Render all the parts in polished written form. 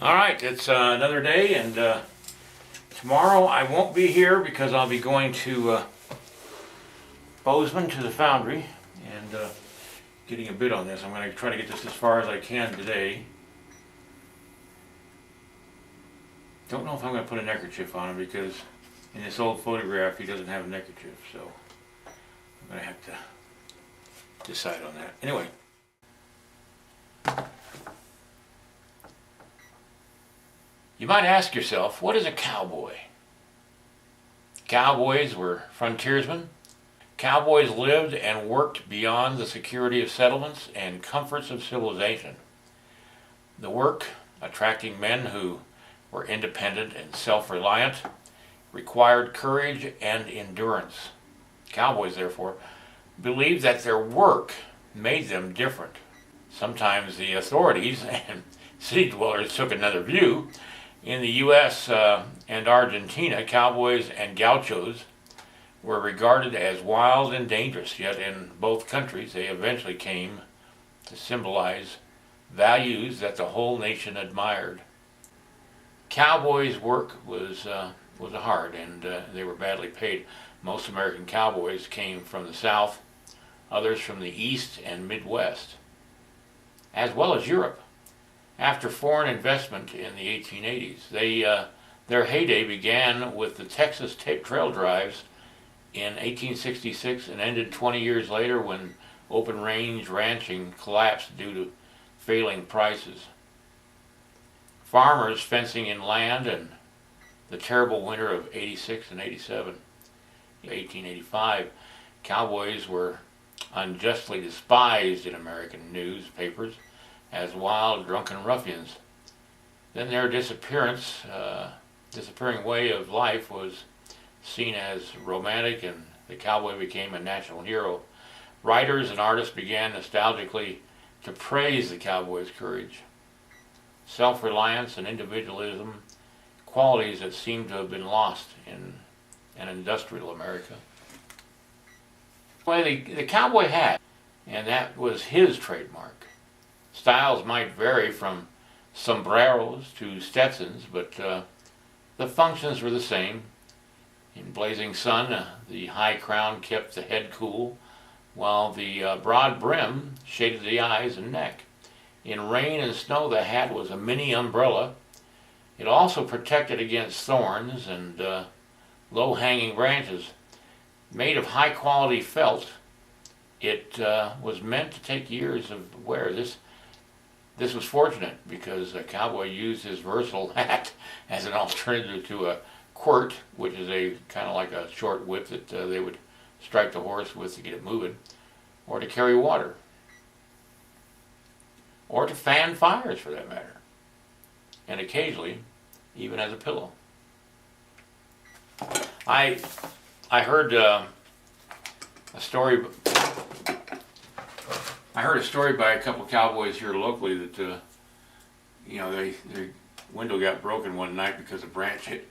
All right, it's another day, and tomorrow I won't be here because I'll be going to Bozeman to the foundry and getting a bid on this. I'm going to try to get this as far as I can today. Don't know if I'm going to put a neckerchief on him because in this old photograph he doesn't have a neckerchief, so I'm going to have to decide on that. Anyway. You might ask yourself, what is a cowboy? Cowboys were frontiersmen. Cowboys lived and worked beyond the security of settlements and comforts of civilization. The work, attracting men who were independent and self-reliant, required courage and endurance. Cowboys, therefore, believed that their work made them different. Sometimes the authorities and city dwellers took another view. In the U.S. And Argentina, cowboys and gauchos were regarded as wild and dangerous, yet in both countries they eventually came to symbolize values that the whole nation admired. Cowboys' work was hard, and they were badly paid. Most American cowboys came from the South, others from the East and Midwest, as well as Europe. After foreign investment in the 1880s, their heyday began with the Texas trail drives in 1866 and ended 20 years later when open range ranching collapsed due to failing prices. Farmers fencing in land and the terrible winter of 86 and 87. In 1885, cowboys were unjustly despised in American newspapers as wild, drunken ruffians. Then their disappearing way of life was seen as romantic, and the cowboy became a national hero. Writers and artists began nostalgically to praise the cowboy's courage, self-reliance, and individualism, qualities that seem to have been lost in an industrial America. Well, the cowboy hat, and that was his trademark. Styles might vary from sombreros to Stetsons, but the functions were the same. In blazing sun, the high crown kept the head cool, while the broad brim shaded the eyes and neck. In rain and snow, the hat was a mini umbrella. It also protected against thorns and low-hanging branches. Made of high-quality felt, it was meant to take years of wear. This was fortunate because a cowboy used his versatile hat as an alternative to a quirt, which is a kind of like a short whip that they would strike the horse with to get it moving, or to carry water, or to fan fires for that matter, and occasionally even as a pillow. I heard a story. I heard a story by a couple of cowboys here locally that, their window got broken one night because a branch hit,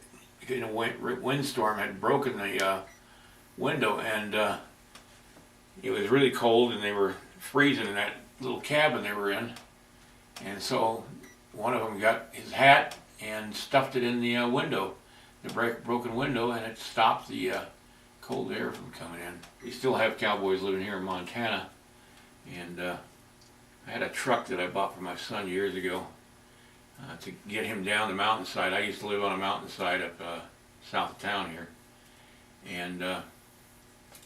a windstorm had broken the window, and it was really cold, and they were freezing in that little cabin they were in, and so one of them got his hat and stuffed it in the window, the broken window, and it stopped the cold air from coming in. We still have cowboys living here in Montana. And I had a truck that I bought for my son years ago to get him down the mountainside. I used to live on a mountainside up south of town here. And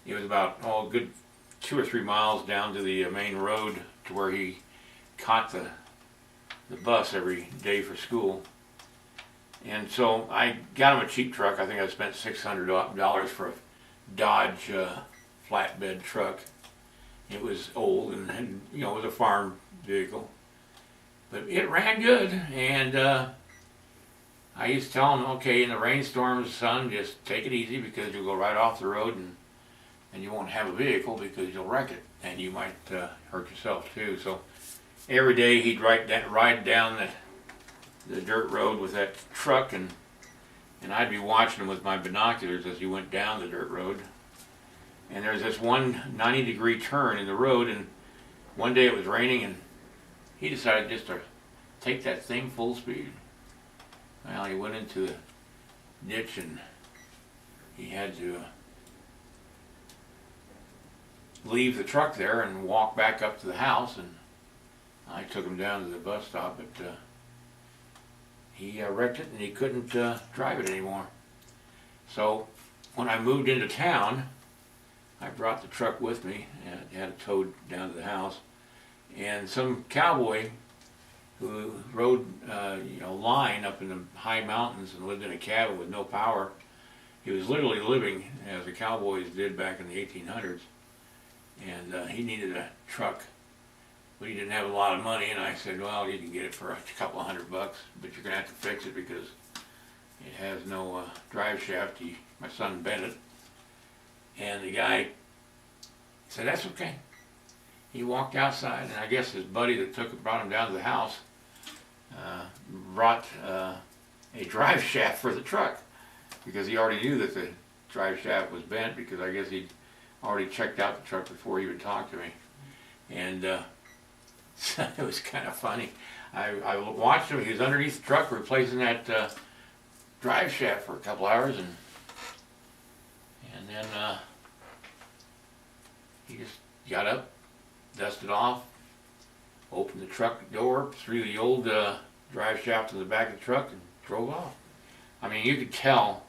it was about a good 2 or 3 miles down to the main road to where he caught the bus every day for school. And so I got him a cheap truck. I think I spent $600 for a Dodge flatbed truck. It was old and it was a farm vehicle, but it ran good. And I used to tell him, okay, in the rainstorms, son, just take it easy because you'll go right off the road and you won't have a vehicle because you'll wreck it and you might hurt yourself too. So every day he'd ride down the dirt road with that truck, and I'd be watching him with my binoculars as he went down the dirt road. And there's this one 90-degree turn in the road, and one day it was raining, and he decided just to take that thing full speed. Well, he went into the ditch and he had to leave the truck there and walk back up to the house, and I took him down to the bus stop, but he wrecked it and he couldn't drive it anymore. So when I moved into town, I brought the truck with me and had it towed down to the house, and some cowboy who rode line up in the high mountains and lived in a cabin with no power. He was literally living as the cowboys did back in the 1800s, and he needed a truck, but he didn't have a lot of money, and I said, well, you can get it for a couple of $100, but you're going to have to fix it because it has no drive shaft. My son bent it, and the guy said, that's okay. He walked outside, and I guess his buddy that brought him down to the house brought a drive shaft for the truck, because he already knew that the drive shaft was bent, because I guess he'd already checked out the truck before he would talk to me. And so it was kind of funny. I watched him. He was underneath the truck replacing that drive shaft for a couple hours, and then he just got up, dusted off, opened the truck door, threw the old drive shaft in the back of the truck, and drove off. I mean, you could tell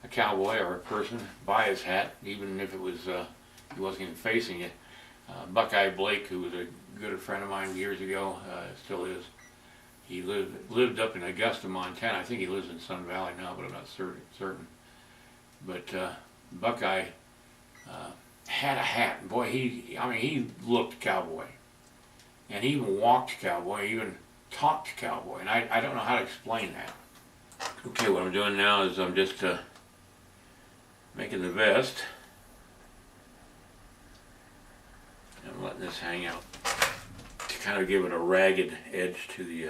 a cowboy or a person by his hat, even if it was he wasn't even facing it. Buckeye Blake, who was a good friend of mine years ago, still is. He lived up in Augusta, Montana. I think he lives in Sun Valley now, but I'm not certain. But Buckeye had a hat, and boy, he looked cowboy, and he even walked cowboy, even talked cowboy, and I don't know how to explain that. Okay, what I'm doing now is I'm just making the vest. I'm letting this hang out to kind of give it a ragged edge to the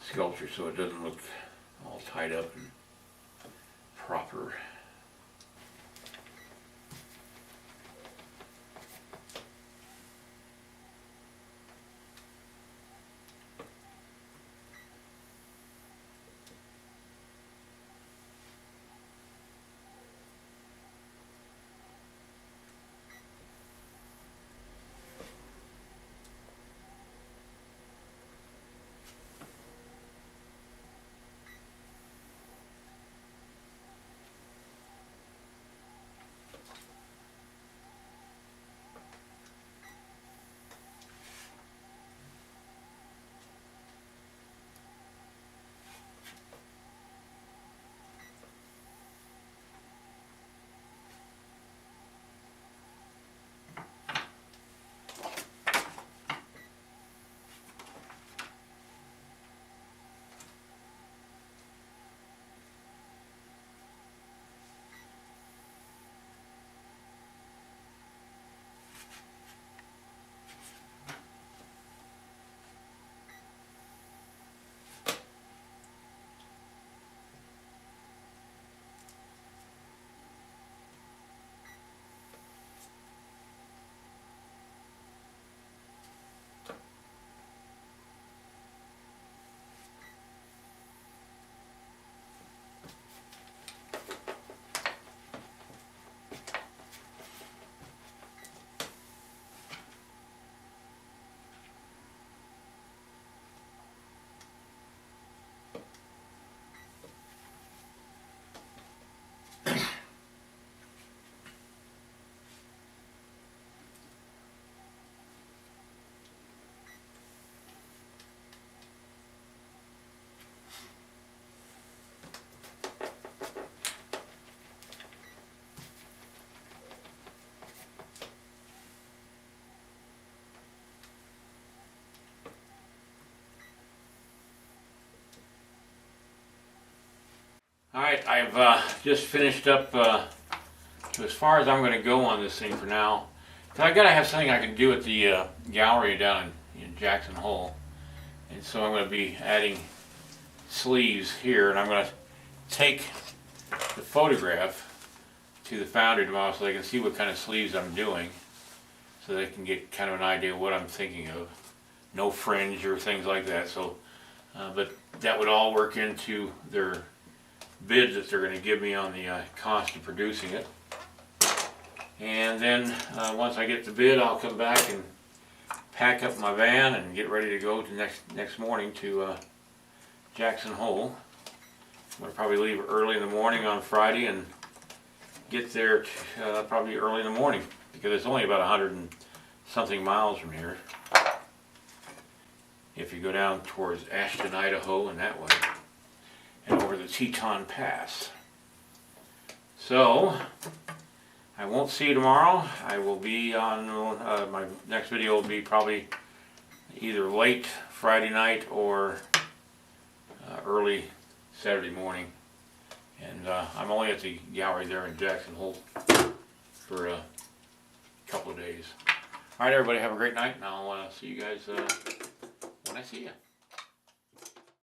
sculpture, so it doesn't look all tied up and proper. Alright, I've just finished up to as far as I'm going to go on this thing for now. Because I've got to have something I can do at the gallery down in Jackson Hole. And so I'm going to be adding sleeves here, and I'm going to take the photograph to the foundry tomorrow so they can see what kind of sleeves I'm doing, so they can get kind of an idea of what I'm thinking of. No fringe or things like that. So But that would all work into their bid that they're going to give me on the cost of producing it. And then once I get the bid, I'll come back and pack up my van and get ready to go to next morning to Jackson Hole. I'm going to probably leave early in the morning on Friday and get there probably early in the morning, because it's only about 100 and something miles from here. If you go down towards Ashton, Idaho, and that way, and over the Teton Pass. So, I won't see you tomorrow. I will be on, my next video will be probably either late Friday night or early Saturday morning. And I'm only at the gallery there in Jackson Hole for a couple of days. Alright everybody, have a great night, and I'll see you guys when I see you.